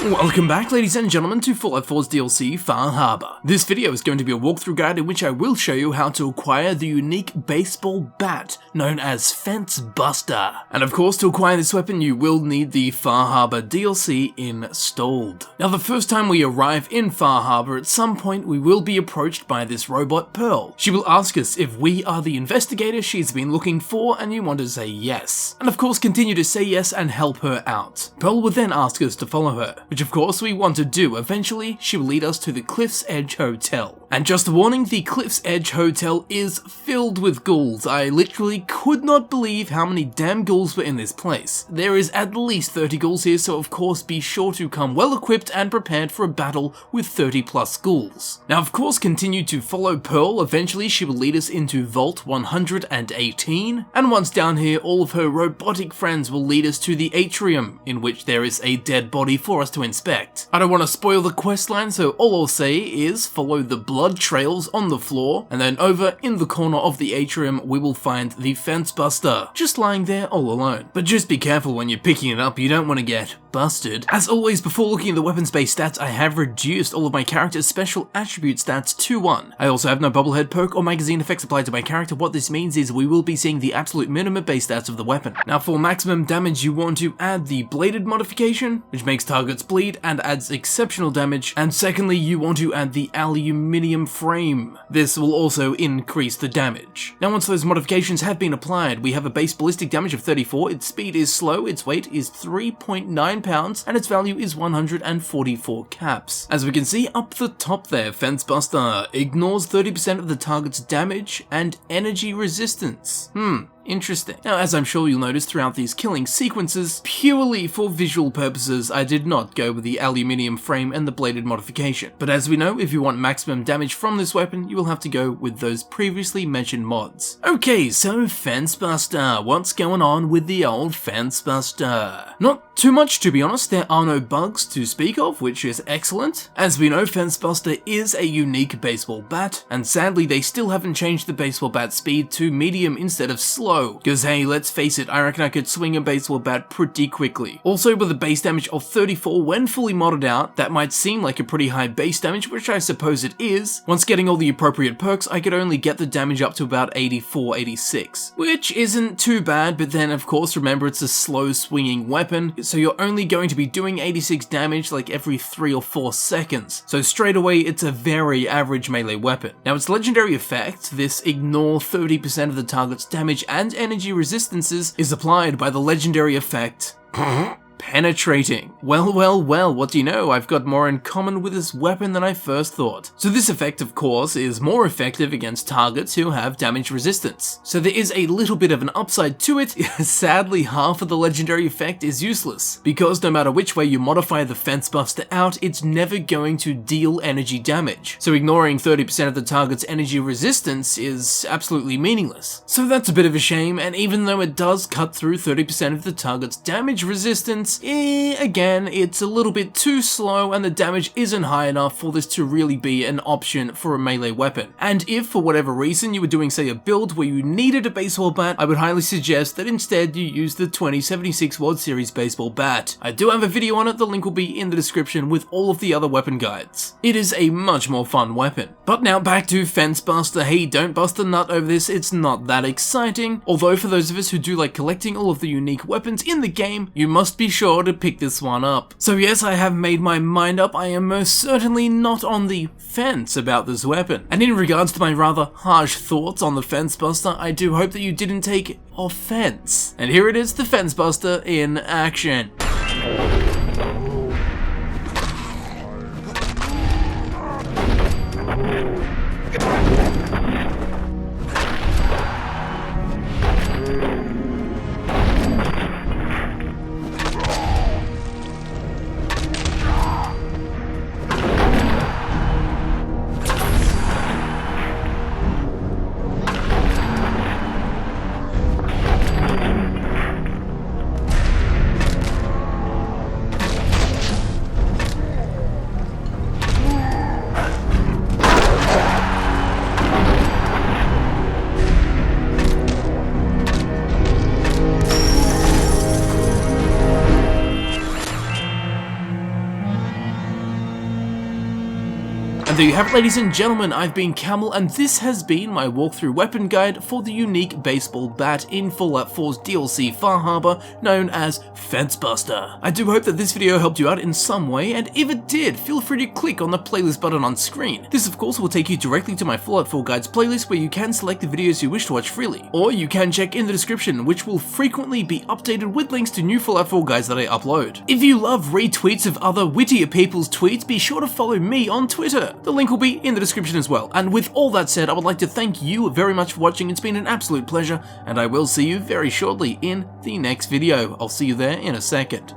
Welcome back, ladies and gentlemen, to Fallout 4's DLC, Far Harbor. This video is going to be a walkthrough guide in which I will show you how to acquire the unique baseball bat known as Fencebuster. And of course, to acquire this weapon, you will need the Far Harbor DLC installed. Now, the first time we arrive in Far Harbor, at some point we will be approached by this robot Pearl. She will ask us if we are the investigator she's been looking for, and you want to say yes. And of course, continue to say yes and help her out. Pearl will then ask us to follow her, which of course we want to do. Eventually, she will lead us to the Cliff's Edge Hotel. And just a warning, the Cliff's Edge Hotel is filled with ghouls. I literally could not believe how many damn ghouls were in this place. There is at least 30 ghouls here, so of course be sure to come well equipped and prepared for a battle with 30 plus ghouls. Now of course continue to follow Pearl. Eventually she will lead us into Vault 118, and once down here all of her robotic friends will lead us to the atrium, in which there is a dead body for us to inspect. I don't want to spoil the questline, so all I'll say is follow the blood trails on the floor, and then over in the corner of the atrium we will find the Fencebuster, just lying there all alone. But just be careful when you're picking it up, you don't want to get busted. As always, before looking at the weapons-based stats, I have reduced all of my character's special attribute stats to 1. I also have no bubblehead perk or magazine effects applied to my character. What this means is we will be seeing the absolute minimum base stats of the weapon. Now for maximum damage, you want to add the bladed modification, which makes targets bleed and adds exceptional damage, and secondly you want to add the aluminium frame. This will also increase the damage. Now once those modifications have been applied, we have a base ballistic damage of 34, its speed is slow, its weight is 3.9 pounds, and its value is 144 caps. As we can see up the top there, Fencebuster ignores 30% of the target's damage and energy resistance. Interesting. Now, as I'm sure you'll notice throughout these killing sequences, purely for visual purposes, I did not go with the aluminium frame and the bladed modification. But as we know, if you want maximum damage from this weapon, you will have to go with those previously mentioned mods. Okay, so Fencebuster. What's going on with the old Fencebuster? Not too much, to be honest. There are no bugs to speak of, which is excellent. As we know, Fencebuster is a unique baseball bat, and sadly they still haven't changed the baseball bat speed to medium instead of slow. Because hey, let's face it, I reckon I could swing a baseball bat pretty quickly. Also, with a base damage of 34 when fully modded out, that might seem like a pretty high base damage, which I suppose it is. Once getting all the appropriate perks, I could only get the damage up to about 84, 86, which isn't too bad, but then of course remember it's a slow swinging weapon, so you're only going to be doing 86 damage like every 3 or 4 seconds. So straight away, it's a very average melee weapon. Now its legendary effect, this ignore 30% of the target's damage and energy resistances, is applied by the legendary effect Penetrating. Well, what do you know? I've got more in common with this weapon than I first thought. So this effect, of course, is more effective against targets who have damage resistance. So there is a little bit of an upside to it. Sadly, half of the legendary effect is useless, because no matter which way you modify the Fencebuster out, it's never going to deal energy damage. So ignoring 30% of the target's energy resistance is absolutely meaningless. So that's a bit of a shame, and even though it does cut through 30% of the target's damage resistance, again, it's a little bit too slow and the damage isn't high enough for this to really be an option for a melee weapon. And if for whatever reason you were doing, say, a build where you needed a baseball bat, I would highly suggest that instead you use the 2076 WOD series baseball bat. I do have a video on it, the link will be in the description with all of the other weapon guides. It is a much more fun weapon. But now back to Fencebuster. Hey, don't bust a nut over this, it's not that exciting. Although for those of us who do like collecting all of the unique weapons in the game, you must be sure to pick this one up. So yes, I have made my mind up. I am most certainly not on the fence about this weapon. And in regards to my rather harsh thoughts on the Fencebuster, I do hope that you didn't take offense. And here it is, the Fencebuster in action. And there you have it, ladies and gentlemen, I've been Camel, and this has been my walkthrough weapon guide for the unique baseball bat in Fallout 4's DLC Far Harbor, known as Fencebuster. I do hope that this video helped you out in some way, and if it did, feel free to click on the playlist button on screen. This of course will take you directly to my Fallout 4 guides playlist, where you can select the videos you wish to watch freely. Or you can check in the description, which will frequently be updated with links to new Fallout 4 guides that I upload. If you love retweets of other wittier people's tweets, be sure to follow me on Twitter. The link will be in the description as well. And with all that said, I would like to thank you very much for watching. It's been an absolute pleasure, and I will see you very shortly in the next video. I'll see you there in a second.